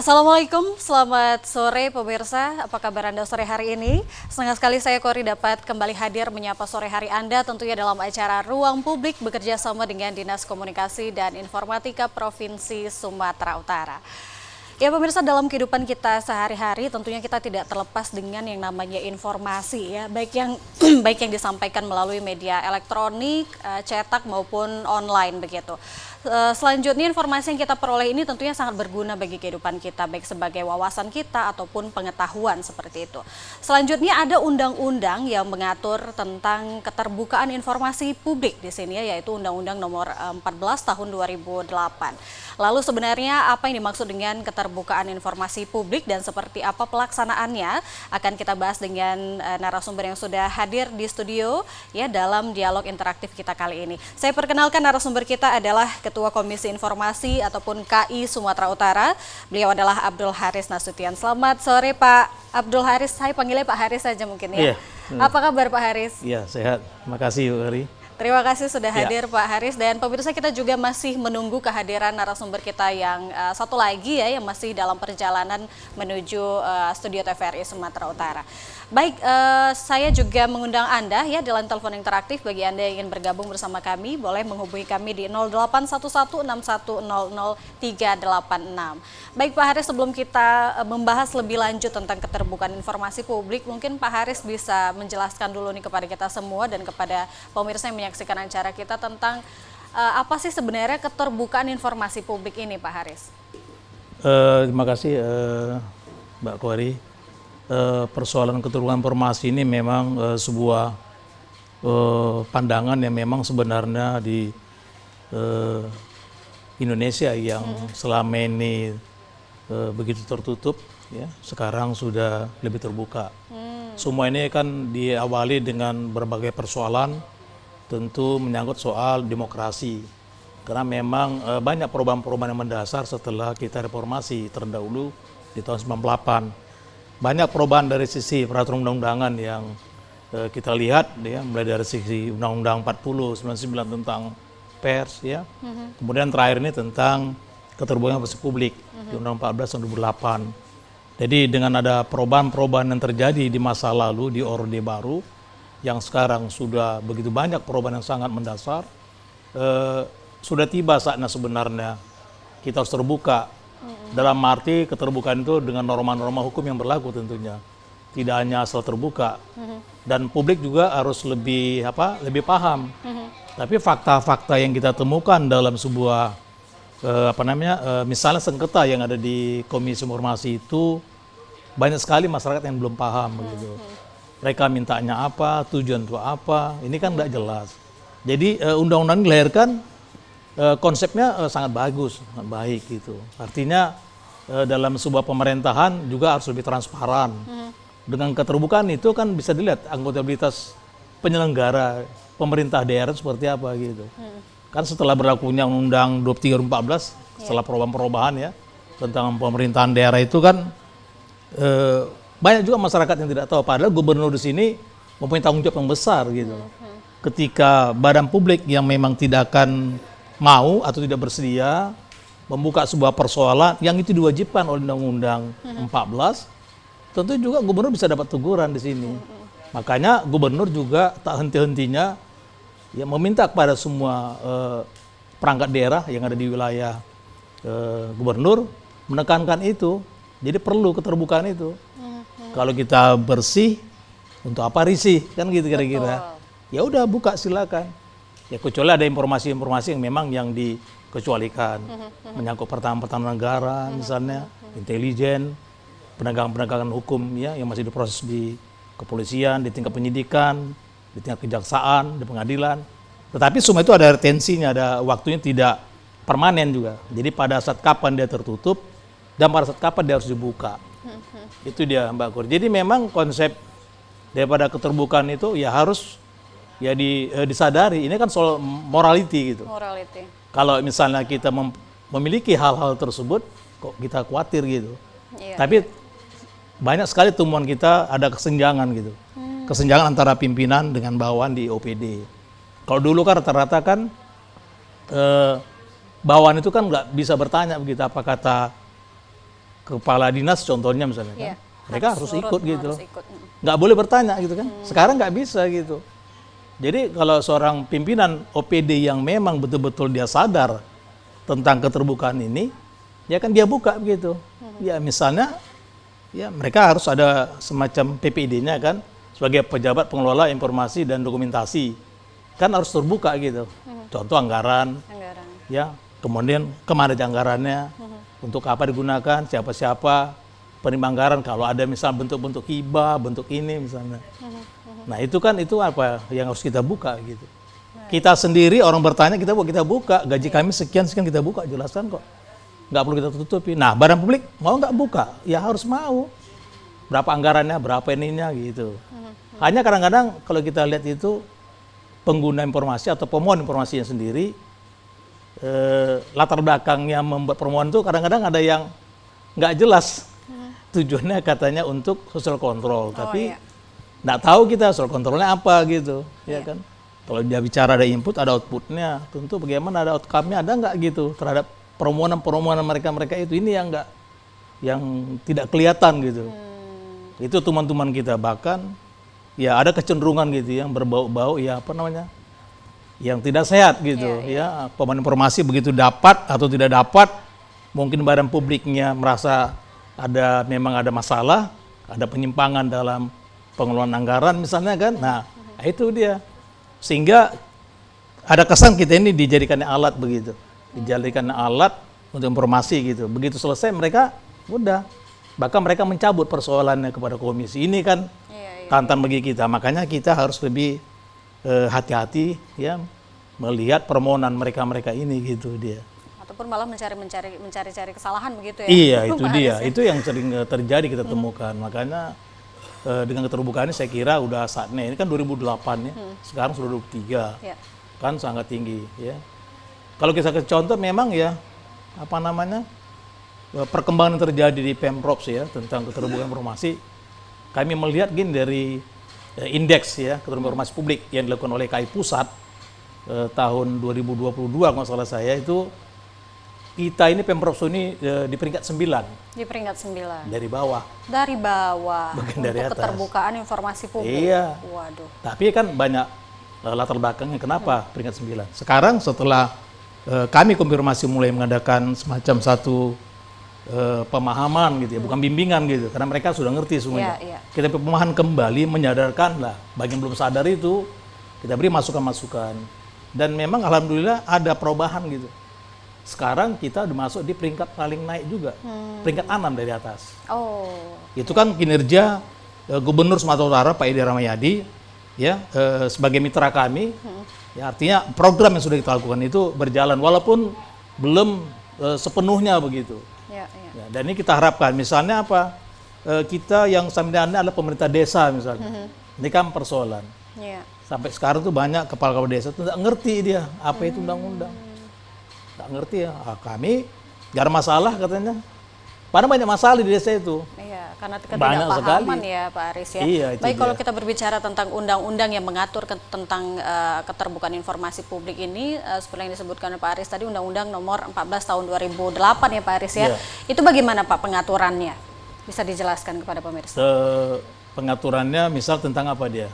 Assalamualaikum, selamat sore pemirsa. Apa kabar Anda sore hari ini? Senang sekali saya Kori dapat kembali hadir menyapa sore hari Anda tentunya dalam acara Ruang Publik bekerja sama dengan Dinas Komunikasi dan Informatika Provinsi Sumatera Utara. Ya pemirsa, dalam kehidupan kita sehari-hari tentunya kita tidak terlepas dengan yang namanya informasi ya, baik yang baik yang disampaikan melalui media elektronik, cetak maupun online begitu. Selanjutnya informasi yang kita peroleh ini tentunya sangat berguna bagi kehidupan kita, baik sebagai wawasan kita ataupun pengetahuan seperti itu. Selanjutnya ada undang-undang yang mengatur tentang keterbukaan informasi publik di sini ya, yaitu Undang-Undang Nomor 14 Tahun 2008. Lalu sebenarnya apa yang dimaksud dengan keterbukaan informasi publik dan seperti apa pelaksanaannya akan kita bahas dengan narasumber yang sudah hadir di studio ya dalam dialog interaktif kita kali ini. Saya perkenalkan narasumber kita adalah Ketua Komisi Informasi ataupun KI Sumatera Utara. Beliau adalah Abdul Haris Nasution. Selamat sore Pak Abdul Haris. Saya panggilnya Pak Haris saja mungkin ya. Iya. Apa kabar Pak Haris? Iya, sehat. Terima kasih Bu Ari. Terima kasih sudah hadir Pak Haris, dan pemirsa kita juga masih menunggu kehadiran narasumber kita yang satu lagi ya, yang masih dalam perjalanan menuju studio TVRI Sumatera Utara. Baik, saya juga mengundang Anda ya dalam telepon interaktif. Bagi Anda yang ingin bergabung bersama kami, boleh menghubungi kami di 081161600386. Baik Pak Haris, sebelum kita membahas lebih lanjut tentang keterbukaan informasi publik, mungkin Pak Haris bisa menjelaskan dulu nih kepada kita semua dan kepada pemirsa yang menyaksikan acara kita tentang apa sih sebenarnya keterbukaan informasi publik ini Pak Haris? Terima kasih Mbak Kori. Persoalan keterbukaan informasi ini memang sebuah pandangan yang memang sebenarnya di Indonesia yang selama ini begitu tertutup, ya, sekarang sudah lebih terbuka. Semua ini kan diawali dengan berbagai persoalan, tentu menyangkut soal demokrasi. Karena memang banyak perubahan-perubahan yang mendasar setelah kita reformasi terdahulu di tahun 98. Banyak perubahan dari sisi peraturan undang-undangan yang kita lihat, ya, mulai dari sisi Undang-Undang 40, 99 tentang pers, ya. Kemudian terakhir ini tentang keterbukaan informasi publik di Undang-Undang 14 tahun 2008. Jadi dengan ada perubahan-perubahan yang terjadi di masa lalu di Orde Baru, yang sekarang sudah begitu banyak perubahan yang sangat mendasar, sudah tiba saatnya sebenarnya kita harus terbuka. Dalam arti keterbukaan itu dengan norma-norma hukum yang berlaku tentunya. Tidak hanya asal terbuka. Dan publik juga harus lebih paham. Tapi fakta-fakta yang kita temukan dalam sebuah misalnya sengketa yang ada di Komisi Informasi itu, banyak sekali masyarakat yang belum paham begitu. Mereka mintanya apa, tujuan itu apa, ini kan nggak jelas. Jadi undang-undang dilahirkan konsepnya sangat bagus, sangat baik gitu. Artinya dalam sebuah pemerintahan juga harus lebih transparan. Dengan keterbukaan itu kan bisa dilihat akuntabilitas penyelenggara pemerintah daerah seperti apa gitu. Kan setelah berlakunya Undang-Undang 23 2014, setelah perubahan-perubahan ya tentang pemerintahan daerah itu kan banyak juga masyarakat yang tidak tahu. Padahal gubernur di sini mempunyai tanggung jawab yang besar gitu. Ketika badan publik yang memang tidak akan mau atau tidak bersedia membuka sebuah persoalan yang itu diwajibkan oleh Undang-Undang 14, tentu juga gubernur bisa dapat teguran di sini. Makanya gubernur juga tak henti-hentinya ya meminta kepada semua perangkat daerah yang ada di wilayah gubernur menekankan itu. Jadi perlu keterbukaan itu. Kalau kita bersih, untuk apa risih? Kan gitu kira-kira. Ya udah buka silakan. Ya kecuali ada informasi-informasi yang memang yang dikecualikan. Menyangkut pertahanan negara misalnya, intelijen, penegakan-penegakan hukum ya yang masih diproses di kepolisian, di tingkat penyidikan, di tingkat kejaksaan, di pengadilan. Tetapi semua itu ada retensinya, ada waktunya, tidak permanen juga. Jadi pada saat kapan dia tertutup dan pada saat kapan dia harus dibuka. Itu dia Mbak Kur. Jadi memang konsep daripada keterbukaan itu ya harus ya disadari. Ini kan soal morality gitu. Morality. Kalau misalnya kita memiliki hal-hal tersebut, kok kita khawatir gitu. Iya. Tapi banyak sekali temuan kita ada kesenjangan gitu. Kesenjangan antara pimpinan dengan bawahan di OPD. Kalau dulu kan rata-rata kan bawahan itu kan nggak bisa bertanya begitu apa kata kepala dinas contohnya misalnya kan, Iya, mereka harus nurut, ikut gitu, harus ikut. nggak boleh bertanya gitu kan. Sekarang nggak bisa gitu. Jadi kalau seorang pimpinan OPD yang memang betul-betul dia sadar tentang keterbukaan ini, ya kan dia buka begitu. Ya misalnya, ya mereka harus ada semacam PPD-nya kan, sebagai pejabat pengelola informasi dan dokumentasi, kan harus terbuka gitu. Contoh anggaran, ya kemudian kemana aja anggarannya, untuk apa digunakan, siapa-siapa, penerima anggaran, kalau ada misal bentuk-bentuk hibah, bentuk ini misalnya. Nah itu kan itu apa yang harus kita buka gitu. Kita sendiri orang bertanya kita buka, gaji kami sekian kita buka, jelaskan kok. Nggak perlu kita tutupi. Nah badan publik mau nggak buka? Ya harus mau. Berapa anggarannya, berapa ininya gitu. Hanya kadang-kadang kalau kita lihat itu pengguna informasi atau pemohon informasinya sendiri, latar belakangnya membuat permohonan itu kadang-kadang ada yang nggak jelas. Tujuannya katanya untuk social control, tapi nggak tahu kita social controlnya apa gitu, ya kan? Kalau dia bicara ada input, ada outputnya, tentu bagaimana ada outcome-nya, ada nggak gitu terhadap permohonan mereka itu, ini yang nggak, yang tidak kelihatan gitu. Itu teman-teman kita bahkan ya ada kecenderungan gitu yang berbau-bau ya apa namanya, yang tidak sehat gitu, ya pemohon informasi begitu dapat atau tidak dapat, mungkin badan publiknya merasa memang ada masalah, ada penyimpangan dalam pengelolaan anggaran misalnya kan, nah itu dia, sehingga ada kesan kita ini dijadikan alat begitu, dijadikan alat untuk informasi gitu. Begitu selesai mereka udah, bahkan mereka mencabut persoalannya kepada komisi. Ini kan tantangan bagi kita, makanya kita harus lebih hati-hati ya melihat permohonan mereka ini gitu dia. Ataupun malah mencari kesalahan begitu ya. Iya itu dia, itu yang sering terjadi kita temukan. Makanya dengan keterbukaan ini saya kira udah saatnya, ini kan 2008 ya, sekarang sudah 2023, kan sangat tinggi ya. Kalau kita ke contoh memang ya apa namanya perkembangan yang terjadi di Pemprov ya tentang keterbukaan informasi, kami melihat gini dari indeks ya keterbukaan informasi publik yang dilakukan oleh KAI Pusat tahun 2022 kalau salah saya, itu kita ini Pemprov ini di peringkat 9. Di peringkat 9. Dari bawah. Dari bawah. Bukan untuk dari atas. Keterbukaan informasi publik. Iya. Waduh. Tapi kan banyak latar belakangnya kenapa peringkat 9. Sekarang setelah kami konfirmasi mulai mengadakan semacam satu pemahaman gitu ya, bukan bimbingan gitu, karena mereka sudah ngerti semuanya. Kita pemahaman kembali, menyadarkan lah, bagi yang belum sadar itu, kita beri masukan-masukan. Dan memang alhamdulillah ada perubahan gitu. Sekarang kita udah masuk di peringkat paling naik juga, peringkat 6 dari atas. Itu kan kinerja Gubernur Sumatera Utara Pak Edi Rahmayadi, ya sebagai mitra kami, ya artinya program yang sudah kita lakukan itu berjalan walaupun belum sepenuhnya begitu. Ya, dan ini kita harapkan, misalnya apa? Kita yang sambilannya adalah pemerintah desa misalnya, ini kan persoalan. Sampai sekarang tuh banyak kepala-kepala desa tuh nggak ngerti dia apa itu undang-undang. Nggak ngerti ya, kami gak ada masalah katanya. Padahal banyak masalah di desa itu. Iya, karena ketidakpahaman ya Pak Aris ya. Iya, baik, kalau kita berbicara tentang undang-undang yang mengatur tentang keterbukaan informasi publik ini, seperti yang disebutkan Pak Aris tadi, Undang-Undang Nomor 14 Tahun 2008 ya Pak Aris ya. Itu bagaimana Pak pengaturannya? Bisa dijelaskan kepada pemirsa? Pengaturannya misal tentang apa dia?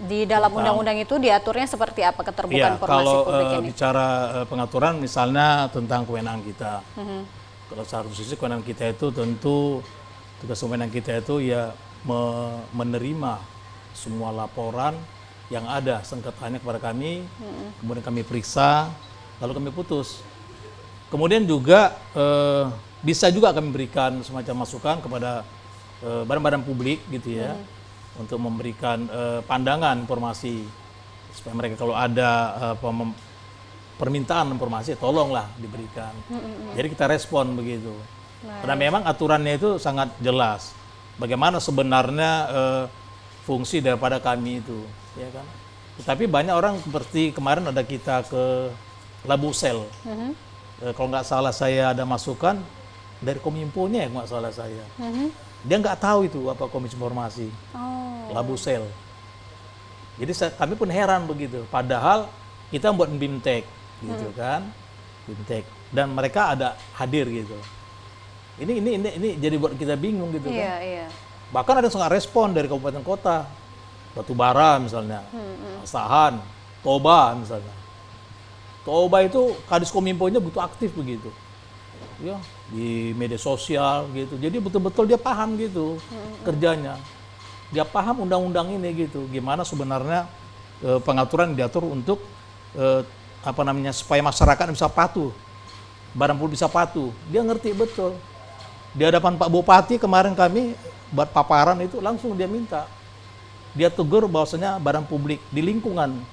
Di dalam undang-undang itu diaturnya seperti apa keterbukaan informasi publik ini? Kalau bicara pengaturan misalnya tentang kewenangan kita. Kalau satu sisi kewenangan kita itu tentu tugas kewenangan kita itu ya menerima semua laporan yang ada sengketanya kepada kami, kemudian kami periksa, lalu kami putus. Kemudian juga bisa juga kami berikan semacam masukan kepada badan-badan publik gitu ya, untuk memberikan pandangan informasi supaya mereka kalau ada permintaan informasi tolonglah diberikan. Jadi kita respon begitu. Karena memang aturannya itu sangat jelas. Bagaimana sebenarnya fungsi daripada kami itu, ya kan? Tetapi banyak orang seperti kemarin ada kita ke Labusel. Kalau nggak salah saya ada masukan dari Kominfo-nya ya, nggak salah saya. Dia nggak tahu itu apa Komisi Informasi. Labusel. Jadi kami pun heran begitu. Padahal kita buat BIMTEK gitu kan, BIMTEK, dan mereka ada hadir gitu. Ini jadi buat kita bingung gitu kan. Iya, iya. Bahkan ada yang sangat respon dari kabupaten kota, Batubara misalnya, Asahan, Toba misalnya. Toba itu Kadis Kominfo-nya butuh aktif begitu, ya di media sosial gitu. Jadi betul-betul dia paham gitu kerjanya, dia paham undang-undang ini gitu. Gimana sebenarnya pengaturan diatur untuk supaya masyarakat bisa patuh, barang pun bisa patuh. Dia ngerti betul. Di hadapan Pak Bupati kemarin kami buat paparan itu langsung dia minta. Dia tegur bahwasanya barang publik di lingkungan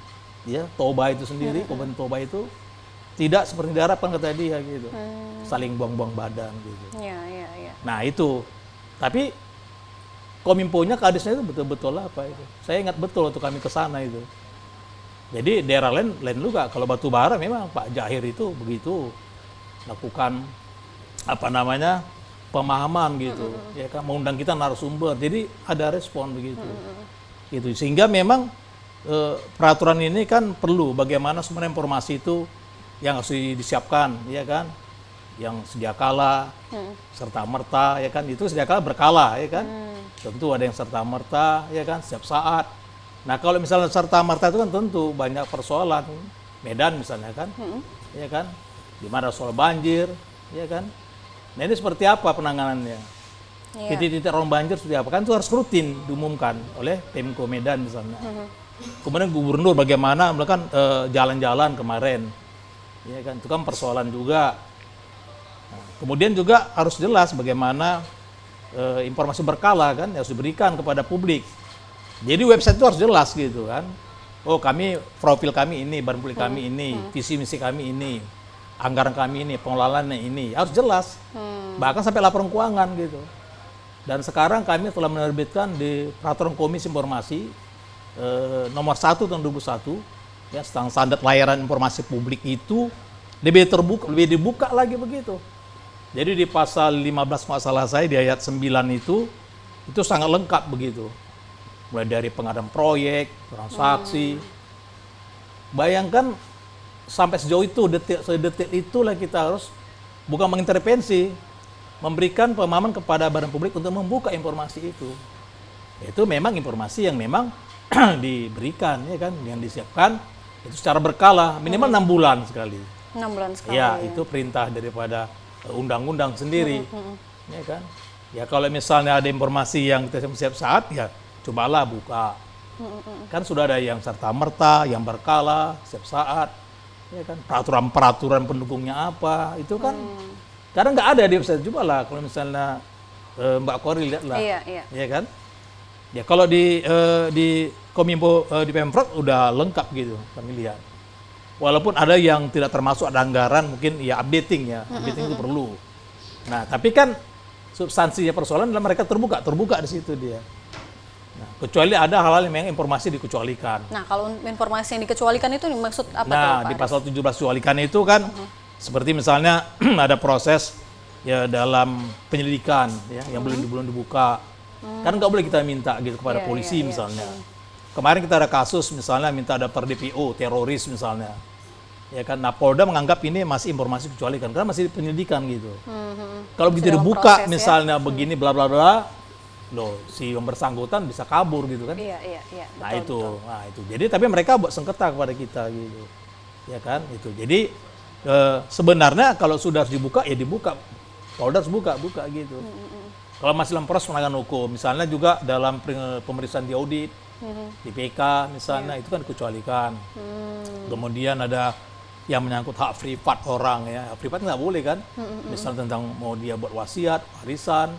ya Toba itu sendiri, Kabupaten Toba itu tidak seperti diharapkan kata dia gitu. Saling buang-buang badan gitu. Iya, iya, iya. Nah, itu. Tapi Kominfo-nya Kadisnya itu betul-betul apa itu. Saya ingat betul waktu kami ke sana itu. Jadi daerah lain juga kalau Batubara memang Pak Jahir itu begitu lakukan pemahaman gitu, ya kan mengundang kita narasumber, jadi ada respon begitu, gitu. Sehingga memang peraturan ini kan perlu bagaimana sebenarnya informasi itu yang harus disiapkan, ya kan, yang sedia kala, serta merta, ya kan, itu sedia kala berkala, ya kan, tentu ada yang serta merta, ya kan, setiap saat. Nah kalau misalnya serta merta itu kan tentu banyak persoalan, Medan misalnya kan, ya kan, di mana soal banjir, ya kan. Nah ini seperti apa penanganannya? Iya. Titik-titik rawan banjir seperti apa? Kan itu harus rutin diumumkan oleh Pemko Medan misalnya. Kemudian gubernur bagaimana melakukan jalan-jalan kemarin, ya kan? Itu kan persoalan juga. Nah, kemudian juga harus jelas bagaimana informasi berkala kan harus diberikan kepada publik. Jadi website itu harus jelas gitu kan. Oh kami profil kami ini, barang publik kami ini, visi misi kami ini, anggaran kami ini, pengelolaannya ini, harus jelas. Bahkan sampai laporan keuangan gitu. Dan sekarang kami telah menerbitkan di Peraturan Komisi Informasi nomor 1 tahun 2001, ya, tentang standar layanan informasi publik itu lebih terbuka, lebih dibuka lagi begitu. Jadi di pasal 15 masalah saya di ayat 9 itu sangat lengkap begitu. Mulai dari pengadaan proyek, transaksi. Bayangkan sampai sejauh itu, sedetil itulah kita harus bukan mengintervensi, memberikan pemahaman kepada badan publik untuk membuka informasi itu. Itu memang informasi yang memang diberikan, ya kan, yang disiapkan itu secara berkala, minimal 6 bulan sekali. 6 bulan sekali. Ya, itu perintah daripada undang-undang sendiri, ya kan. Ya kalau misalnya ada informasi yang kita siap saat, ya cobalah buka. Kan sudah ada yang serta merta, yang berkala, setiap saat. Ya kan, peraturan pendukungnya apa, itu kan kadang nggak ada di website. Coba lah kalau misalnya Mbak Kori lihat lah, ya kan, ya kalau di Kominfo di Pemprov udah lengkap gitu kami lihat. Walaupun ada yang tidak termasuk ada anggaran, mungkin ya updating itu perlu. Nah tapi kan substansinya persoalan adalah mereka terbuka di situ dia. Nah, kecuali ada hal-hal yang memang informasi dikecualikan. Nah, kalau informasi yang dikecualikan itu maksud apa tuh, Nah, Pak di Aris? pasal 17 kecualikan itu kan seperti misalnya ada proses ya dalam penyelidikan ya yang belum dibuka. Kan nggak boleh kita minta gitu kepada polisi misalnya. Kemarin kita ada kasus misalnya minta daftar DPO teroris misalnya. Ya kan, nah Polda menganggap ini masih informasi dikecualikan karena masih penyelidikan gitu. Kalau begitu dibuka proses, misalnya begini bla bla bla, loh si yang bersangkutan bisa kabur gitu kan. Iya. Nah betul. Jadi tapi mereka buat sengketa kepada kita gitu. Ya kan, itu. Jadi sebenarnya kalau sudah harus dibuka ya dibuka. Polda harus buka gitu. Kalau masih dalam proses penegakan hukum, misalnya juga dalam pemeriksaan di audit, di PK misalnya itu kan dikecualikan. Kemudian ada yang menyangkut hak privat orang ya, hak privat nggak boleh kan, misal tentang mau dia buat wasiat, warisan,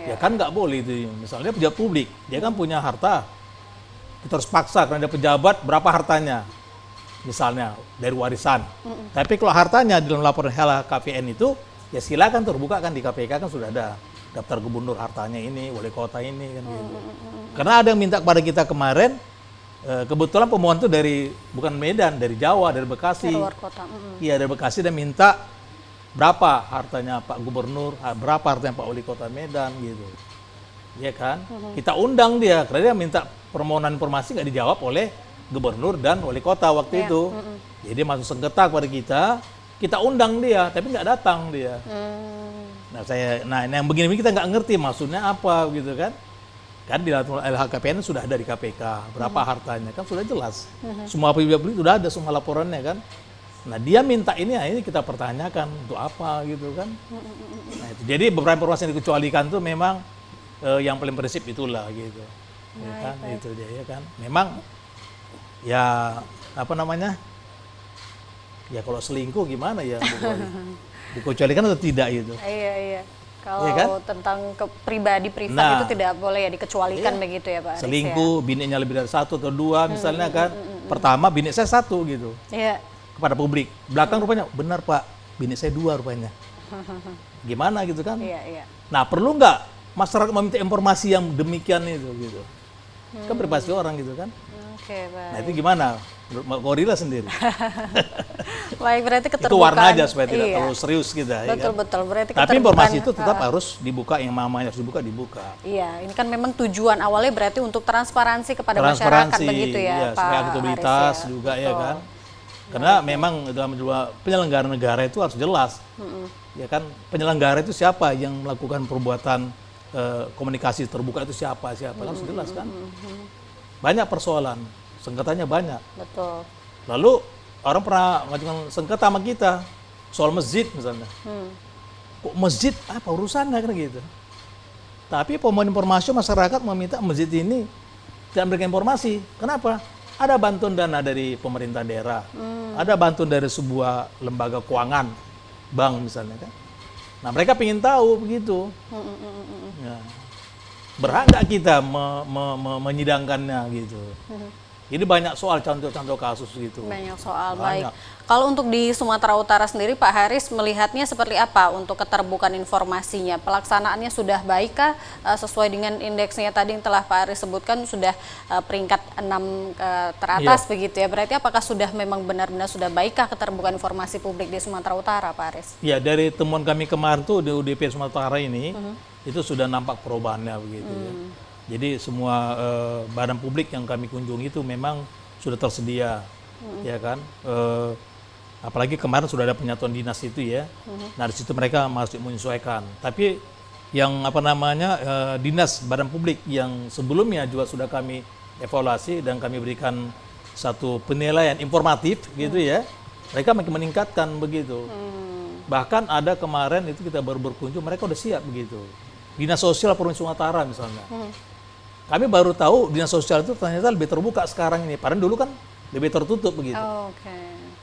ya kan nggak boleh itu. Misalnya pejabat publik, dia kan punya harta, kita harus paksa karena dia pejabat berapa hartanya, misalnya dari warisan. Tapi kalau hartanya dalam laporan LHKPN itu, ya silakan terbuka kan di KPK kan sudah ada daftar gubernur hartanya ini, wali kota ini kan gitu. Karena ada yang minta kepada kita kemarin. Kebetulan pemohon itu bukan Medan, dari Jawa, dari Bekasi. Dari luar kota. Iya, dari Bekasi dan minta berapa hartanya Pak Gubernur, berapa hartanya Pak Wali Kota Medan gitu. Iya kan? Kita undang dia, karena dia minta permohonan informasi nggak dijawab oleh Gubernur dan Wali Kota waktu itu. Jadi masuk sengketa kepada kita, kita undang dia, tapi nggak datang dia. Nah yang begini kita nggak ngerti maksudnya apa gitu kan? Kan di LHKPN sudah ada di KPK, berapa hartanya kan sudah jelas. Semua publik sudah ada semua laporannya kan. Nah dia minta ini, ya ini kita pertanyakan untuk apa gitu kan. Nah, itu. Jadi beberapa informasi yang dikecualikan itu memang yang paling prinsip itulah gitu. Ya kan, itu dia ya kan. Memang ya apa namanya? Ya kalau selingkuh gimana ya? Dikecualikan atau tidak gitu? Iya. Kalau Iya kan? tentang pribadi privat itu tidak boleh ya dikecualikan begitu ya Pak Aris. Selingkuh, bininya lebih dari 1 atau 2 misalnya kan. Pertama bini saya 1 gitu. Iya. Kepada publik. Belakang rupanya benar Pak, bini saya 2 rupanya. Gimana gitu kan? Iya. Nah perlu nggak masyarakat meminta informasi yang demikian itu gitu? Kan privasi orang gitu kan? Oke, baik. Nah itu gimana? Menurut Gorila sendiri. Baik, berarti keterbukaan. Itu warna aja supaya tidak iya. terlalu serius kita. Ya kan? Betul. Berarti Tapi keterbukaan- informasi itu tetap harus dibuka, yang mamanya harus dibuka. Iya, ini kan memang tujuan awalnya berarti untuk transparansi kepada masyarakat Transparansi, begitu ya, iya, Pak supaya akuntabilitas Aris, juga ya Betul. kan. Karena memang dalam dua penyelenggara negara itu harus jelas. Ya kan, penyelenggara itu siapa yang melakukan perbuatan komunikasi terbuka itu siapa harus jelas kan. Banyak persoalan, sengketanya banyak. Betul. Lalu orang pernah mengajukan sengketa sama kita soal masjid misalnya. Kok masjid apa urusannya kan gitu. Tapi pemohon informasi masyarakat meminta masjid ini tidak memberikan informasi. Kenapa? Ada bantuan dana dari pemerintah daerah, ada bantuan dari sebuah lembaga keuangan, bank misalnya kan. Nah mereka ingin tahu begitu. Ya. Berhak nggak kita menyidangkannya gitu. Ini banyak soal contoh-contoh kasus gitu. Banyak soal. Banyak. Baik. Kalau untuk di Sumatera Utara sendiri, Pak Haris melihatnya seperti apa untuk keterbukaan informasinya? Pelaksanaannya sudah baikkah sesuai dengan indeksnya tadi yang telah Pak Haris sebutkan sudah peringkat 6 teratas begitu ya? Berarti apakah sudah memang benar-benar sudah baikkah keterbukaan informasi publik di Sumatera Utara, Pak Haris? Ya dari temuan kami kemarin tuh di UDP Sumatera Utara ini itu sudah nampak perubahannya begitu ya. Jadi semua badan publik yang kami kunjungi itu memang sudah tersedia, ya kan. Apalagi kemarin sudah ada penyatuan dinas itu ya. Nah di situ mereka masih menyesuaikan. Tapi yang apa namanya dinas badan publik yang sebelumnya juga sudah kami evaluasi dan kami berikan satu penilaian informatif gitu ya. Mereka makin meningkatkan begitu. Bahkan ada kemarin itu kita baru berkunjung, mereka udah siap begitu. Dinas Sosial Provinsi Sumatera Utara misalnya. Kami baru tahu dinas sosial itu ternyata lebih terbuka sekarang ini. Padahal dulu kan lebih tertutup begitu. Oke.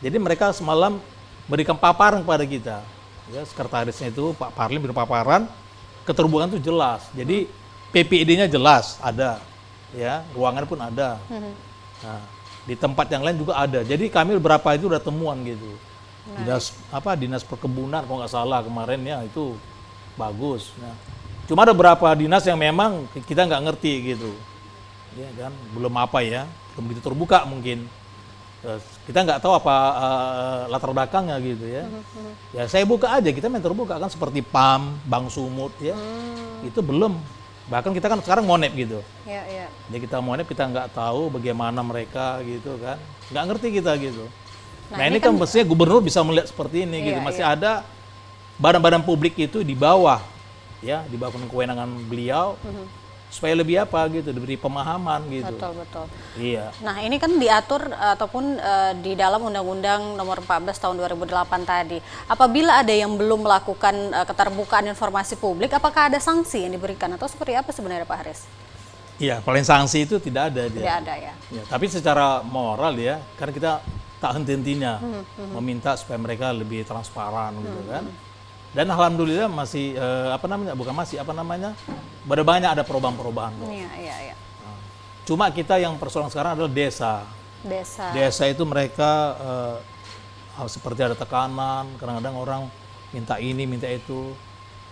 Jadi mereka semalam berikan paparan kepada kita. Ya, sekretarisnya itu Pak Parlim beri paparan, keterbukaan itu jelas. Jadi PPID-nya jelas ada, ya ruangan pun ada. Nah, di tempat yang lain juga ada. Jadi kami beberapa itu udah temuan gitu. Dinas perkebunan kalau nggak salah kemarin ya itu bagus. Nah, cuma ada beberapa dinas yang memang kita nggak ngerti gitu, ya kan, belum apa ya, belum begitu terbuka mungkin. Kita nggak tahu apa latar belakangnya gitu ya. Ya saya buka aja, kita main terbuka kan seperti PAM, Bank Sumut ya, itu belum. Bahkan kita kan sekarang monep gitu. Iya. Jadi kita monep kita nggak tahu bagaimana mereka gitu kan, nggak ngerti kita gitu. Nah ini kan mestinya gubernur bisa melihat seperti ini gitu, masih ada badan-badan publik itu di bawah. Ya, di bawah kewenangan beliau supaya lebih apa gitu, diberi pemahaman gitu. Betul. Iya. Nah ini kan diatur ataupun di dalam Undang-Undang Nomor 14 Tahun 2008 tadi. Apabila ada yang belum melakukan keterbukaan informasi publik, apakah ada sanksi yang diberikan atau seperti apa sebenarnya Pak Haris? Iya, paling sanksi itu tidak ada dia. Tidak ada ya. Ya, tapi secara moral ya, karena kita tak henti-hentinya meminta supaya mereka lebih transparan gitu kan. Dan alhamdulillah masih baru banyak ada perubahan-perubahan. Iya. Nah, cuma kita yang persoalan sekarang adalah desa. Desa itu mereka seperti ada tekanan, kadang-kadang orang minta ini, minta itu.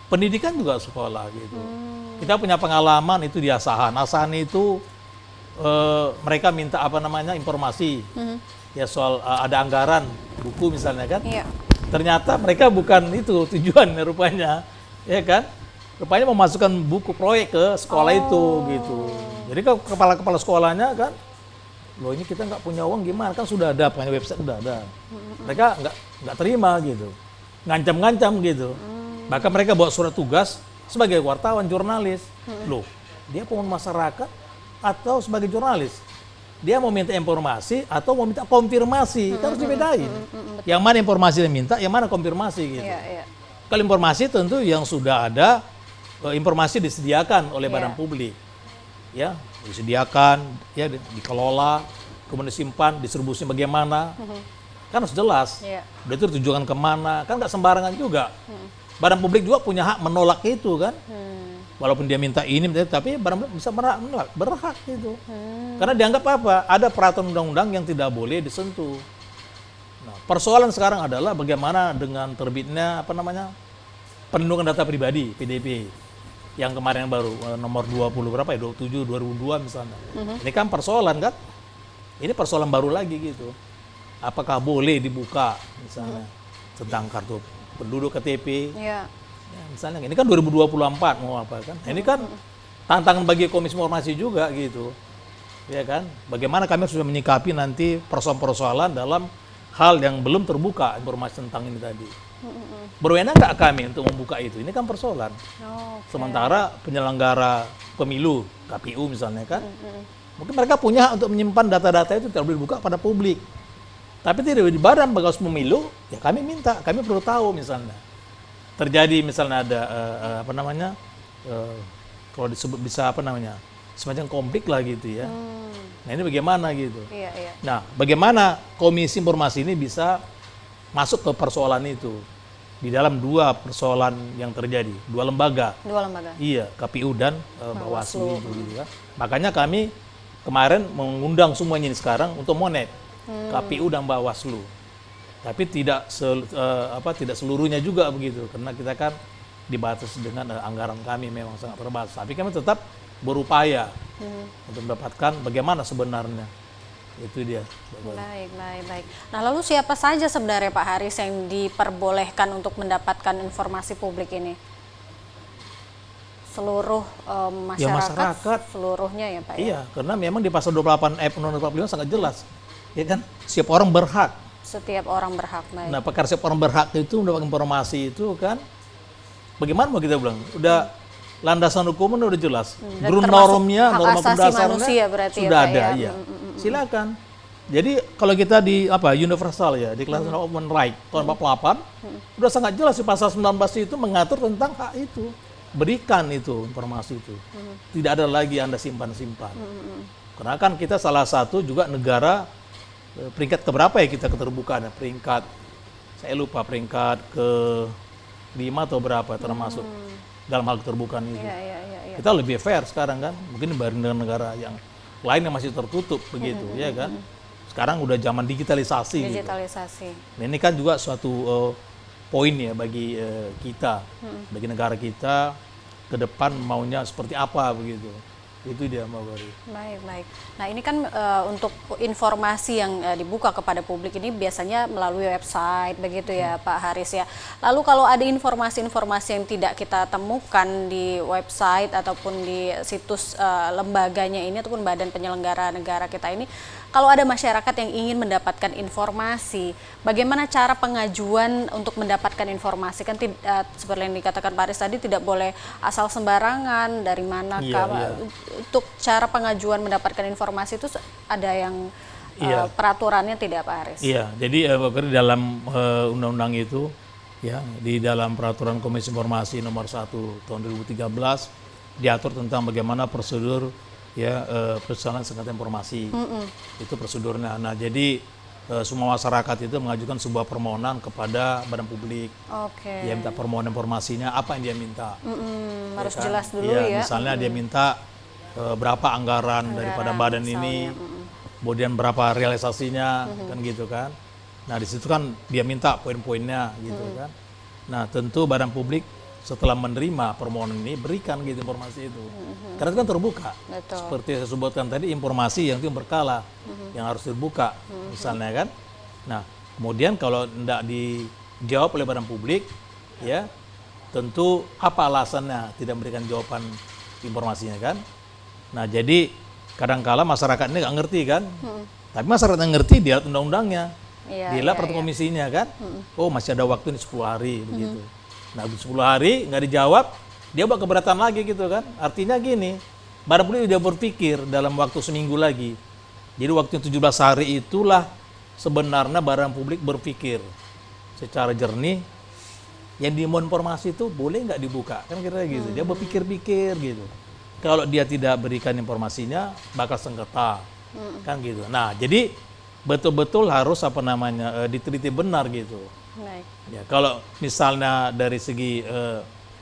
Pendidikan juga sekolah gitu. Kita punya pengalaman itu di Asahan. Asahan itu mereka minta informasi ya soal ada anggaran buku misalnya kan. Iya. Ternyata mereka bukan itu tujuannya rupanya, ya kan? Rupanya memasukkan buku proyek ke sekolah itu gitu. Jadi kepala-kepala sekolahnya kan loh ini kita nggak punya uang gimana, kan sudah ada, punya website sudah ada. Mereka nggak terima gitu, ngancam-ngancam gitu. Bahkan mereka bawa surat tugas sebagai wartawan, jurnalis. Loh, dia pengen masyarakat atau sebagai jurnalis? Dia mau minta informasi atau mau minta konfirmasi, kan harus dibedain. Yang mana informasi yang minta, yang mana konfirmasi gitu. Kalau informasi tentu yang sudah ada, informasi disediakan oleh badan publik. Ya, disediakan, ya dikelola, kemudian disimpan, distribusinya bagaimana, kan harus jelas. Udah itu ditujukan kemana, kan nggak sembarangan juga. Badan publik juga punya hak menolak itu kan. Walaupun dia minta ini, tapi badan publik bisa menolak, berhak itu. Karena dianggap apa? Ada peraturan undang-undang yang tidak boleh disentuh. Nah, persoalan sekarang adalah bagaimana dengan terbitnya perlindungan data pribadi (PDP) yang kemarin baru nomor 20 berapa ya, 27 2002 misalnya. Ini kan persoalan kan? Ini persoalan baru lagi gitu. Apakah boleh dibuka misalnya tentang kartu penduduk KTP? Ya, misalnya ini kan 2024 mau apa kan? Ini kan tantangan bagi Komisi Informasi juga gitu. Ya kan? Bagaimana kami sudah menyikapi nanti persoalan-persoalan dalam hal yang belum terbuka informasi tentang ini tadi. Berwenang nggak kami untuk membuka itu? Ini kan persoalan. Sementara penyelenggara pemilu, KPU misalnya kan, mungkin mereka punya hak untuk menyimpan data-data itu tidak boleh dibuka pada publik. Tapi tidak di badan pengawas pemilu, ya kami minta, kami perlu tahu misalnya. Terjadi misalnya ada kalau disebut bisa semacam konflik lah gitu ya. Nah ini bagaimana gitu. Nah bagaimana Komisi Informasi ini bisa masuk ke persoalan itu di dalam dua persoalan yang terjadi, dua lembaga. Iya, KPU dan Bawaslu itu gitu ya. Makanya kami kemarin mengundang semuanya ini sekarang untuk monet KPU dan Bawaslu. Tapi tidak seluruhnya juga begitu, karena kita kan dibatasi dengan anggaran kami memang sangat terbatas. Tapi kami tetap berupaya untuk mendapatkan bagaimana sebenarnya. Itu dia. Baik. Nah, lalu siapa saja sebenarnya Pak Haris yang diperbolehkan untuk mendapatkan informasi publik ini? Seluruh masyarakat, seluruhnya ya Pak? Iya, karena memang di pasal 28 Undang-Undang 45 sangat jelas. Ya kan, setiap orang berhak. Setiap orang berhak, baik. Nah, perkara setiap orang berhak itu mendapatkan informasi itu kan, bagaimana mau kita bilang? Udah landasan hukumnya udah jelas. Normnya, norma pendasarnya sudah ada. Ya. Silakan. Jadi kalau kita di universal ya, Declaration of Human Rights tahun 48 udah sangat jelas di pasal 19 itu mengatur tentang hak itu. Berikan itu informasi itu. Tidak ada lagi Anda simpan-simpan. Karena kan kita salah satu juga negara peringkat keberapa ya kita keterbukaan, peringkat saya lupa peringkat ke-5 atau berapa termasuk dalam hal keterbukaan itu. Kita lebih fair sekarang kan, mungkin dibanding dengan negara yang lain yang masih tertutup begitu, ya kan. Sekarang udah zaman digitalisasi. Gitu. Nah, ini kan juga suatu poin ya bagi kita, bagi negara kita ke depan maunya seperti apa begitu. Itu dia Mbak Bari. Baik. Nah ini kan untuk informasi yang dibuka kepada publik ini biasanya melalui website begitu ya Pak Haris ya. Lalu kalau ada informasi-informasi yang tidak kita temukan di website ataupun di situs lembaganya ini ataupun badan penyelenggara negara kita ini, kalau ada masyarakat yang ingin mendapatkan informasi, bagaimana cara pengajuan untuk mendapatkan informasi? Kan seperti yang dikatakan Pak Haris tadi tidak boleh asal sembarangan, dari mana untuk cara pengajuan mendapatkan informasi itu ada yang peraturannya tidak Pak Haris? Iya, jadi di dalam undang-undang itu ya, di dalam peraturan Komisi Informasi nomor 1 tahun 2013 diatur tentang bagaimana prosedur persoalan sengketa informasi. Itu prosedurnya. Nah, jadi semua masyarakat itu mengajukan sebuah permohonan kepada badan publik. Dia minta permohonan informasinya, apa yang dia minta. Harus jelas dulu ya. Misalnya dia minta berapa anggaran daripada badan ini, kemudian berapa realisasinya, kan gitu kan. Nah, di situ kan dia minta poin-poinnya gitu kan. Nah, tentu badan publik setelah menerima permohonan ini berikan gitu informasi itu. Karena itu kan terbuka. Betul. Seperti saya sebutkan tadi, informasi yang itu berkala, yang harus terbuka misalnya kan. Nah, kemudian kalau tidak dijawab oleh badan publik, ya tentu apa alasannya tidak memberikan jawaban informasinya kan. Nah, jadi kadangkala masyarakat ini nggak ngerti kan, tapi masyarakat yang ngerti dia lihat undang-undangnya, Iya, dia lihat peraturan komisinya kan, oh masih ada waktu ini 10 hari begitu. Nah 10 hari nggak dijawab, dia buat keberatan lagi gitu kan. Artinya gini, barang publik dia berpikir dalam waktu seminggu lagi. Jadi waktu 17 hari itulah sebenarnya barang publik berpikir secara jernih, yang dimohon informasi itu boleh nggak dibuka, kan kira-kira gitu. Dia berpikir-pikir gitu. Kalau dia tidak berikan informasinya, bakal sengketa, kan gitu. Nah, jadi betul-betul harus diteliti benar gitu. Baik. Ya, kalau misalnya dari segi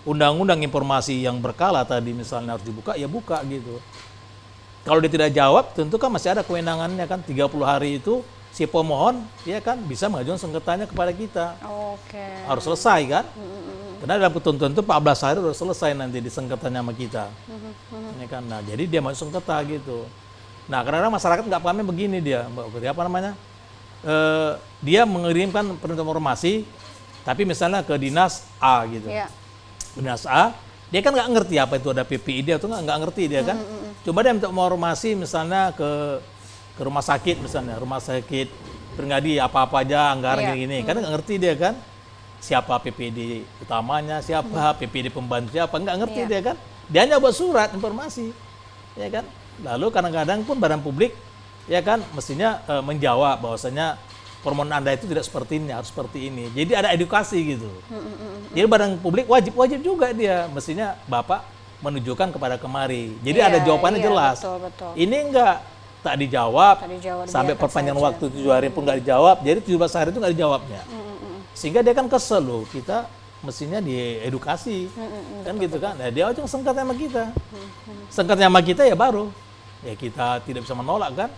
undang-undang informasi yang berkala tadi misalnya harus dibuka, ya buka gitu. Kalau dia tidak jawab, tentu kan masih ada kewenangannya kan, 30 hari itu si pemohon ya kan bisa mengajukan sengketanya kepada kita. Oke. Harus selesai kan? Karena dalam ketentuan itu 14 hari harus selesai nanti di sengketanya sama kita. Ini kan, nah jadi dia masuk sengketa gitu. Nah kadang-kadang masyarakat nggak pahamnya begini dia, Mbak Putri, apa namanya? Dia mengirimkan perintah informasi, tapi misalnya ke dinas A gitu. Iya. Dinas A, dia kan nggak ngerti apa itu ada PPID atau nggak ngerti dia kan. Coba dia minta informasi misalnya ke rumah sakit misalnya, rumah sakit Pringadi apa-apa aja anggaran Iya. gini-gini, kan nggak ngerti dia kan. Siapa PPD utamanya, siapa PPD pembantu siapa, nggak ngerti Iya. dia kan. Dia hanya buat surat informasi, ya kan. Lalu kadang-kadang pun badan publik, ya kan, mestinya menjawab bahwasanya permohonan Anda itu tidak seperti ini, harus seperti ini. Jadi ada edukasi gitu. Jadi badan publik wajib juga dia, mestinya Bapak menunjukkan kepada kemari. Jadi Iya, ada jawabannya iya, jelas. betul. Ini enggak tak dijawab, Tak dijawab, sampai dibiarkan perpanjangan saja. waktu 7 hari pun nggak dijawab. Jadi 17 hari itu nggak dijawabnya. Sehingga dia kan kesel loh, kita mestinya diedukasi. Kan gitu kan. Nah, dia aja sengketnya sama kita. Sengketnya sama kita ya baru. Ya kita tidak bisa menolak kan.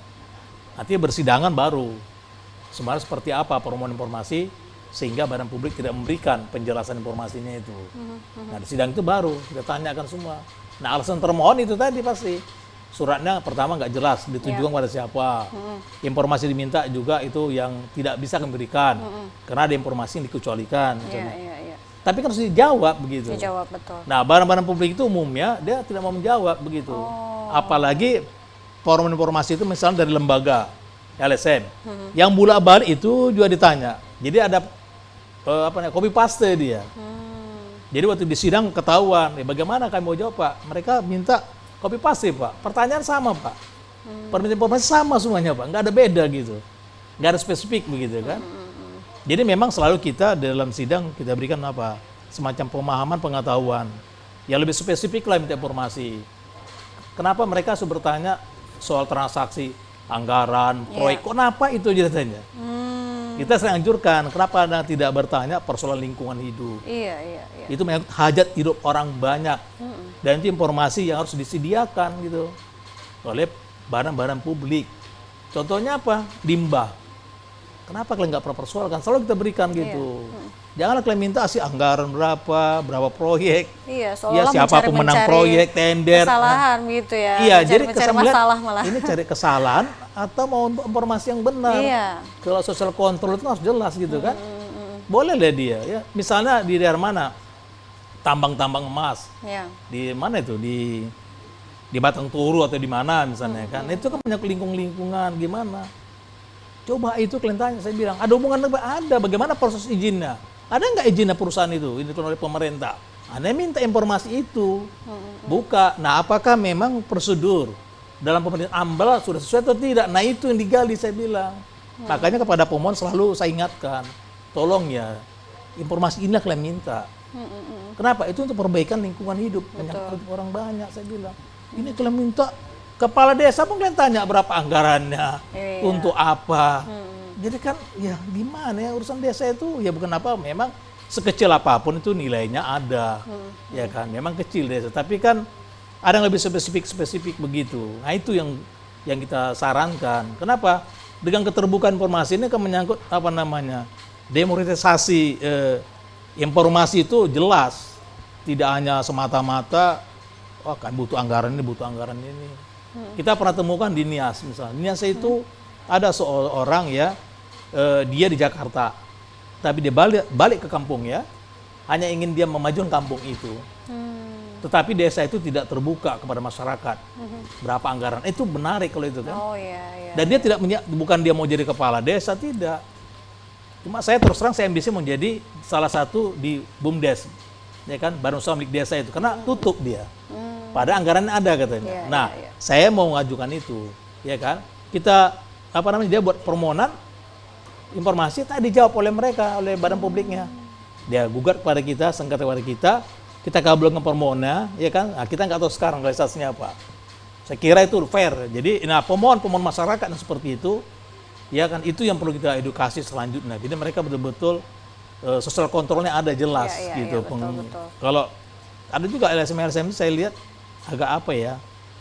Nanti bersidangan baru. Sebenarnya seperti apa permohonan informasi sehingga badan publik tidak memberikan penjelasan informasinya itu. Nah di sidang itu baru kita tanyakan semua. Nah alasan termohon itu tadi pasti suratnya pertama nggak jelas ditujukan pada siapa. Informasi diminta juga itu yang tidak bisa kami berikan karena ada informasi yang dikecualikan. Iya. Tapi kan harus dijawab begitu. Dijawab betul. Nah badan-badan publik itu umumnya dia tidak mau menjawab begitu. Apalagi forum informasi itu misalnya dari lembaga LSM, yang bolak-balik itu juga ditanya. Jadi ada copy paste dia. Jadi waktu di sidang ketahuan, bagaimana kami mau jawab Pak? Mereka minta copy paste Pak. Pertanyaan sama Pak. Permintaan informasi sama semuanya Pak. Nggak ada beda gitu. Nggak ada spesifik begitu kan. Jadi memang selalu kita dalam sidang kita berikan apa? Semacam pemahaman pengetahuan. Ya lebih spesifik lah minta informasi. Kenapa mereka harus bertanya soal transaksi anggaran, proyek, kenapa itu aja ditanya? Kita sering anjurkan, kenapa Anda tidak bertanya persoalan lingkungan hidup? Iya. Itu menyangkut hajat hidup orang banyak. Dan itu informasi yang harus disediakan gitu oleh badan-badan publik. Contohnya apa? Limbah. Kenapa kalian nggak persoalkan? Selalu kita berikan gitu. Janganlah kalian minta sih anggaran berapa proyek. Iya, Ya seolah siapa pemenang proyek, tender. Kesalahan gitu ya. Iya, jadi mencari kesan masalah malah. ini cari kesalahan atau mau informasi yang benar. Iya. Kalau social control itu harus jelas gitu kan. Boleh lah dia ya. Misalnya di daerah mana? Tambang-tambang emas. Iya. Di mana itu? Di Batang Toru atau di mana misalnya kan. Itu kan punya lingkungan gimana? Coba itu kalian tanya, saya bilang, ada hubungan ada, bagaimana proses izinnya? Ada nggak izinnya perusahaan itu? Ini oleh pemerintah. Anda minta informasi itu, buka. Nah, apakah memang prosedur dalam pemerintahan AMDAL sudah sesuai atau tidak? Nah, itu yang digali, saya bilang. Makanya kepada pemohon selalu saya ingatkan, tolong ya, informasi inilah kalian minta. Kenapa? Itu untuk perbaikan lingkungan hidup. Menyangkut orang banyak, saya bilang. Ini kalian minta, kepala desa pun kalian tanya berapa anggarannya, untuk apa. Jadi kan ya gimana ya urusan desa itu ya bukan apa, memang sekecil apapun itu nilainya ada. Ya kan, memang kecil desa, tapi kan ada yang lebih spesifik begitu. Nah, itu yang kita sarankan. Kenapa? Dengan keterbukaan informasi ini kan menyangkut demokratisasi informasi itu jelas. Tidak hanya semata-mata kan butuh anggaran ini. Kita pernah temukan di Nias misalnya. Nias itu ada seorang ya, dia di Jakarta, tapi dia balik ke kampung ya, hanya ingin dia memajukan kampung itu. tetapi desa itu tidak terbuka kepada masyarakat. Berapa anggaran? Itu menarik kalau itu kan. Oh iya. Dan dia tidak bukan dia mau jadi kepala desa, tidak. Cuma saya terus terang saya ambisi menjadi salah satu di BUMDes, ya kan, Badan Usaha Milik Desa itu, karena tutup dia. Pada anggarannya ada katanya. Saya mau mengajukan itu, ya kan. Kita dia buat permohonan informasi tak dijawab oleh mereka, oleh badan publiknya. Dia gugat kepada kita, sengketa kepada kita kabulkan permohonannya, ya kan. Nah, kita nggak tahu sekarang realisasinya apa. Saya kira itu fair. Jadi, pemohon masyarakat yang seperti itu, ya kan, itu yang perlu kita edukasi selanjutnya. Jadi mereka betul-betul sosial kontrolnya ada jelas gitu. Betul. Kalau ada juga LSM saya lihat agak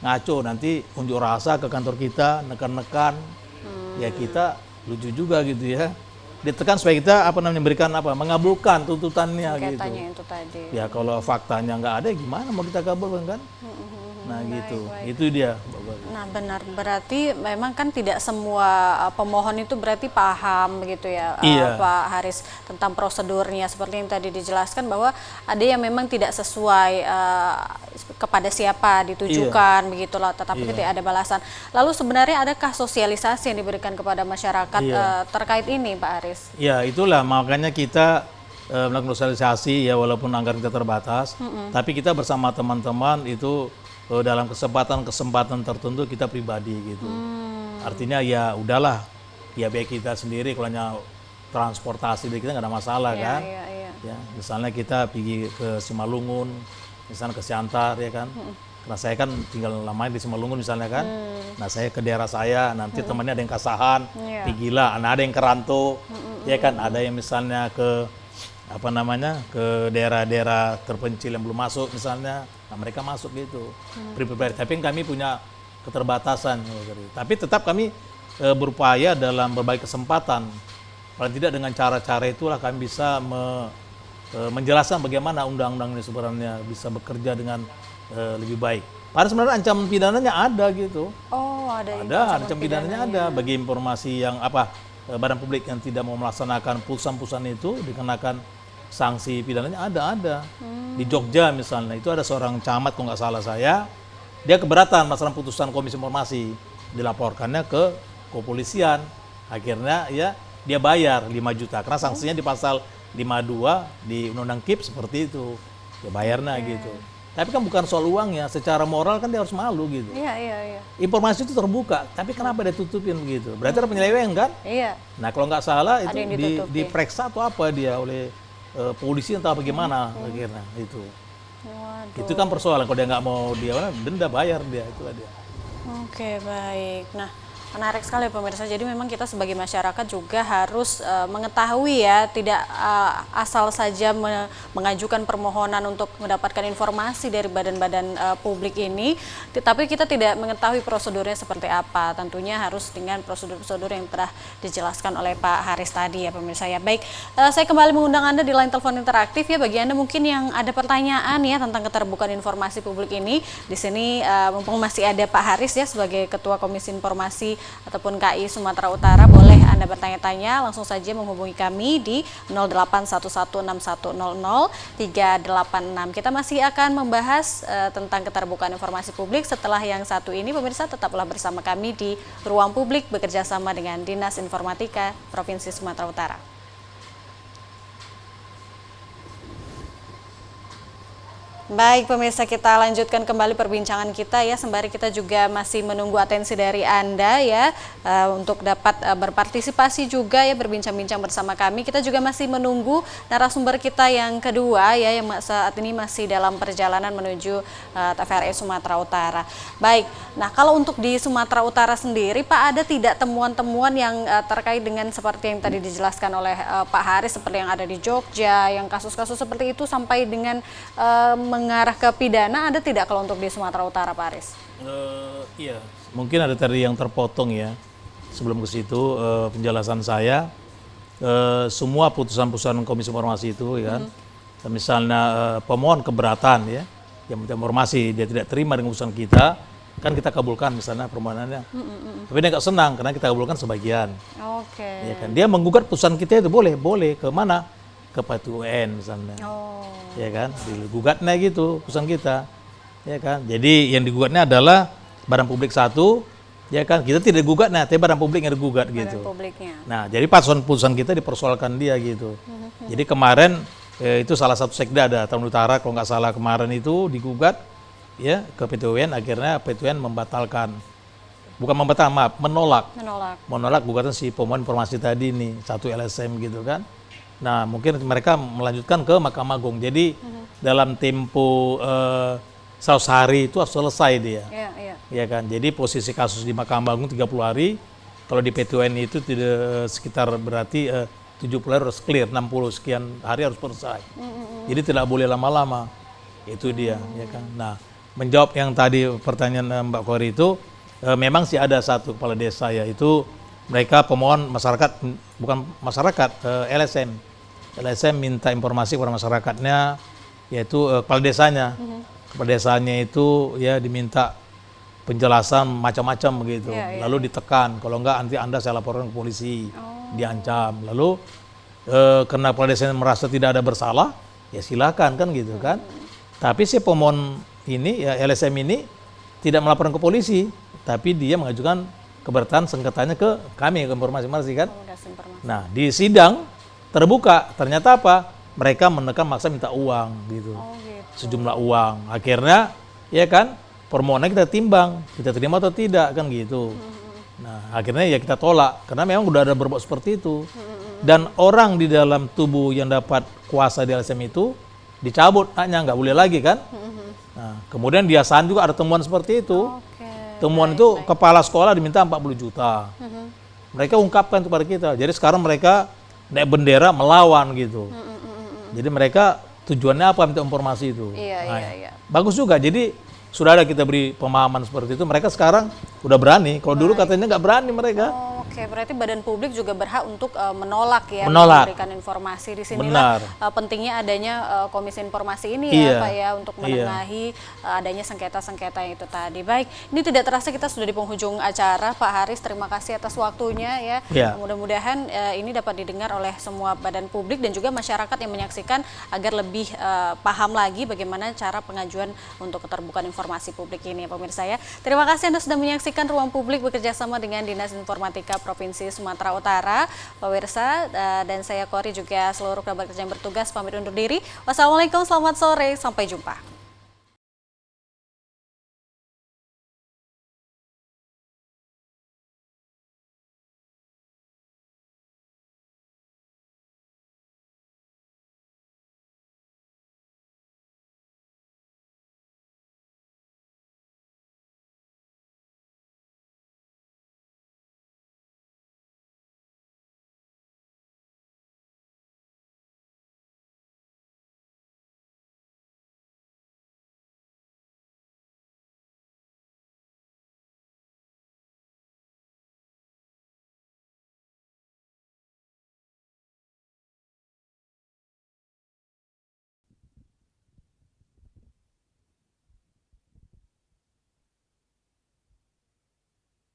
ngaco, nanti unjuk rasa ke kantor kita, nekan-nekan, ya kita lucu juga gitu ya. Ditekan supaya kita memberikan mengabulkan tuntutannya gitu. Itu tadi. Ya kalau faktanya nggak ada, gimana mau kita kabulkan kan? Nah gitu, itu dia. Nah benar, berarti memang kan tidak semua pemohon itu berarti paham begitu ya, Pak Haris, tentang prosedurnya seperti yang tadi dijelaskan bahwa ada yang memang tidak sesuai kepada siapa ditujukan begitulah, tetapi tidak ada balasan. Lalu sebenarnya adakah sosialisasi yang diberikan kepada masyarakat terkait ini, Pak Haris? Ya itulah makanya kita melakukan sosialisasi ya, walaupun anggaran kita terbatas, tapi kita bersama teman-teman itu dalam kesempatan tertentu kita pribadi gitu. Artinya ya udahlah, ya baik kita sendiri kalau hanya transportasi kita nggak ada masalah kan. Ya, misalnya kita pergi ke Simalungun, misalnya ke Siantar ya kan. Karena saya kan tinggal lamanya di Simalungun misalnya kan. Nah saya ke daerah saya, nanti temannya ada yang Kasahan, pergilah. Nah ada yang ke Ranto, ya kan. Ada yang misalnya ke ke daerah-daerah terpencil yang belum masuk misalnya, nah mereka masuk gitu, pribadi. Tapi kami punya keterbatasan, tapi tetap kami berupaya dalam berbagai kesempatan, paling tidak dengan cara-cara itulah kami bisa menjelaskan bagaimana undang-undang ini sebenarnya bisa bekerja dengan lebih baik. Padahal sebenarnya ancaman pidananya ada gitu. Oh ada ancaman pidananya ada bagi informasi yang badan publik yang tidak mau melaksanakan putusan-putusan itu dikenakan sanksi pidananya ada. Di Jogja misalnya itu ada seorang camat kalau nggak salah saya, dia keberatan masalah putusan Komisi Informasi, dilaporkannya ke kepolisian, akhirnya ya dia bayar 5 juta karena sanksinya di pasal 52 di Undang-Undang KIP seperti itu, dia bayarnya gitu. Tapi kan bukan soal uangnya, secara moral kan dia harus malu gitu. Iya. Informasi itu terbuka, tapi kenapa dia tutupin begitu? Berarti ada penyelewengan kan? Iya. Nah kalau nggak salah itu diperiksa atau apa dia oleh polisi entah bagaimana, akhirnya itu. Waduh. Itu kan persoalan, kalau dia nggak mau denda bayar dia, itulah dia. Oke baik. Nah menarik sekali pemirsa, jadi memang kita sebagai masyarakat juga harus mengetahui ya, tidak asal saja mengajukan permohonan untuk mendapatkan informasi dari badan-badan publik ini, tapi kita tidak mengetahui prosedurnya seperti apa. Tentunya harus dengan prosedur-prosedur yang telah dijelaskan oleh Pak Haris tadi ya pemirsa ya. Baik, saya kembali mengundang Anda di line telepon interaktif ya, bagi Anda mungkin yang ada pertanyaan ya tentang keterbukaan informasi publik ini. Di sini mumpung masih ada Pak Haris ya sebagai Ketua Komisi Informasi ataupun KI Sumatera Utara, boleh Anda bertanya-tanya, langsung saja menghubungi kami di 081161000386. Kita masih akan membahas tentang keterbukaan informasi publik setelah yang satu ini. Pemirsa tetaplah bersama kami di Ruang Publik bekerja sama dengan Dinas Informatika Provinsi Sumatera Utara. Baik pemirsa, kita lanjutkan kembali perbincangan kita ya, sembari kita juga masih menunggu atensi dari Anda ya untuk dapat berpartisipasi juga ya, berbincang-bincang bersama kami. Kita juga masih menunggu narasumber kita yang kedua ya, yang saat ini masih dalam perjalanan menuju TVRI Sumatera Utara. Baik, nah kalau untuk di Sumatera Utara sendiri Pak, ada tidak temuan-temuan yang terkait dengan seperti yang tadi dijelaskan oleh Pak Haris, seperti yang ada di Jogja, yang kasus-kasus seperti itu sampai dengan mengarah ke pidana, ada tidak kalau untuk di Sumatera Utara, Pak Haris? Iya, mungkin ada tadi yang terpotong ya. Sebelum ke situ penjelasan saya, semua putusan-putusan Komisi Informasi itu ya, misalnya pemohon keberatan ya, yang minta informasi dia tidak terima dengan putusan kita, kan kita kabulkan misalnya permohonannya. Tapi dia nggak senang karena kita kabulkan sebagian. Oke. Ya kan, dia menggugat putusan kita itu boleh ke mana? ke PT UN misalnya. Oh. Ya kan, digugatnya gitu putusan kita. Ya kan. Jadi yang digugatnya adalah badan publik satu, ya kan. Kita tidak gugatnya, tapi badan publik yang digugat gitu. Badan publiknya. Nah, jadi putusan kita dipersoalkan dia gitu. Jadi kemarin itu salah satu sekda ada Taman Utara kalau nggak salah kemarin itu digugat ya ke PT UN, akhirnya PT UN membatalkan. Bukan membatalkan, maaf, menolak gugatan si pemohon informasi tadi nih, satu LSM gitu kan. Nah, mungkin mereka melanjutkan ke Mahkamah Agung. Jadi dalam tempo 100 hari itu harus selesai dia. Ya kan. Jadi posisi kasus di Mahkamah Agung 30 hari, kalau di PT UN itu tidak sekitar berarti 70 hari harus clear, 60 sekian hari harus selesai. Jadi tidak boleh lama-lama. Itu dia, ya kan. Nah, menjawab yang tadi pertanyaan Mbak Kori itu, memang sih ada satu kepala desa, yaitu mereka pemohon masyarakat, bukan masyarakat, LSM. LSM minta informasi kepada masyarakatnya, yaitu kepala desanya. Kepala desanya itu ya diminta penjelasan macam-macam begitu. Lalu ditekan, kalau enggak nanti Anda saya laporkan ke polisi, diancam. Lalu karena kepala desanya merasa tidak ada bersalah, ya silakan kan gitu kan. Tapi si pemohon ini, ya LSM ini tidak melaporkan ke polisi, tapi dia mengajukan keberatan sengketanya ke kami, ke informasi kan. Nah, di sidang terbuka, ternyata apa? Mereka menekan maksa minta uang gitu. Sejumlah uang. Akhirnya, ya kan, permohonan kita timbang, kita terima atau tidak kan gitu. Nah, akhirnya ya kita tolak karena memang udah ada berbuat seperti itu. Dan orang di dalam tubuh yang dapat kuasa di LSM itu dicabut haknya, nggak boleh lagi kan. Nah, kemudian di Asahan juga ada temuan seperti itu. Temuan itu kepala sekolah diminta 40 juta. Mereka ungkapkan kepada kita. Jadi sekarang mereka naik bendera melawan gitu. Jadi mereka tujuannya apa minta informasi itu. Bagus juga. Jadi sudah ada kita beri pemahaman seperti itu. Mereka sekarang udah berani. Kalau dulu katanya nggak berani mereka. Oke, berarti badan publik juga berhak untuk menolak ya, memberikan informasi. Di sinilah pentingnya adanya komisi informasi ini ya Pak ya, untuk menengahi adanya sengketa-sengketa yang itu tadi. Baik, ini tidak terasa kita sudah di penghujung acara. Pak Haris, terima kasih atas waktunya ya. Mudah-mudahan ini dapat didengar oleh semua badan publik dan juga masyarakat yang menyaksikan agar lebih paham lagi bagaimana cara pengajuan untuk keterbukaan informasi publik ini ya pemirsa ya. Terima kasih Anda sudah menyaksikan Ruang Publik bekerja sama dengan Dinas Informatika Provinsi Sumatera Utara, pemirsa, dan saya Kori juga seluruh kerabat kerja yang bertugas pamit undur diri. Wassalamualaikum, selamat sore, sampai jumpa.